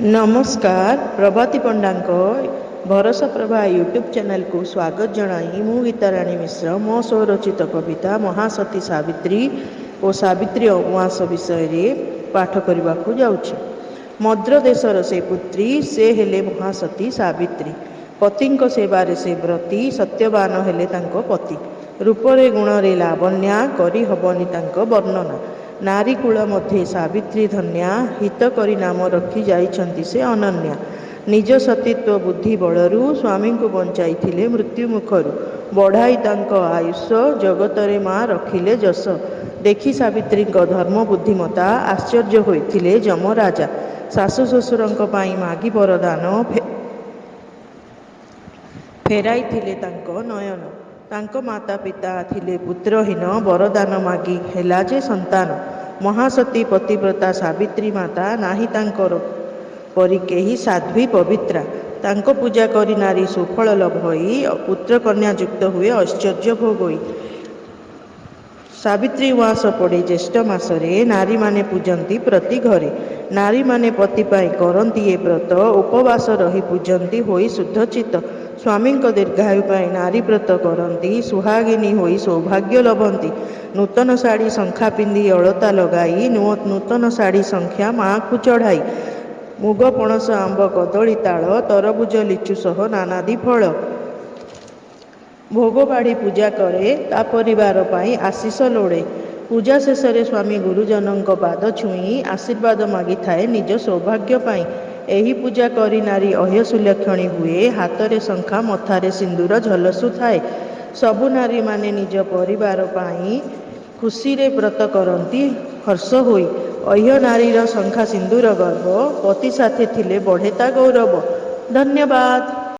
नमस्कार प्रभाती पंडांक भरोसा Prabha YouTube channel को स्वागत जनाई मु गीताराणी मिश्र मो स्वरचित कविता महासती सावित्री और सावित्री उपवास विषय रे पाठ करने को जाउछि। मद्र देशर से पुत्री से हेले महासती सावित्री पतिंक सेवारे से व्रती सत्यवान हेले तांको पति रूपरे गुणरे लावण्या करी हबनी तांको वर्णना नारी कूल मध्य सावित्री धन्या हित करी नाम रखी जाइछन्ति से अनन्या निज सतीत्व बुद्धि बलरू स्वामी को बंचाई मृत्यु मुखरू बढ़ाई तांको आयुष जगतरे माँ रखिले जस देखी सावित्री धर्म बुद्धिमता आश्चर्य होइथिले जमराजा शाशु शशुरंक पाई मागी वरदान फेराई थिले तांको नयन तांको माता पिता थिले पुत्रहीन वरदान मागी हेला जे संतान महासती पतिव्रता सावित्री माता नाही तांकर परि केही साध्वी पवित्रा तांको पूजा करी नारी सुफल लभ होई पुत्र कन्या युक्त हुए ऐश्वर्य भोग होई। सावित्री उवास पड़े ज्येष्ठ मासरे नारी माने पूजंती प्रति घरे नारी माने पति पाई करंती ए व्रत उपवास रही पूजंती होई शुद्ध चित्त स्वामी दीर्घायु पाई नारी व्रत करंती सुहागिनी होई सौभाग्य लभंती नूतन शाढ़ी शंखा पिंधि अलता लगाई नूतन शाढ़ी संख्या माँ को चढ़ाई मुग पणस आंब कदली ताल तरबुज लिचु सह नानादि फल भोग बाढ़ी पूजा करे ता परिवार पाई आशीष लोड़े पूजा शेष स्वामी गुरुजन पाद छुई आशीर्वाद मागी थाए निज सौभाग्य पाई एही पूजा करी नारी अह्यसुलक्षणी हुए हाथ शंखा मथारे सिंदूर झलसु थाए सबु नारी माने निज परिवार पाई खुशी रे व्रत करती हर्ष होई अह्य नारीर शंखा सिंदूर गर्व पति साथे थिले बढ़ेता गौरव। धन्यवाद।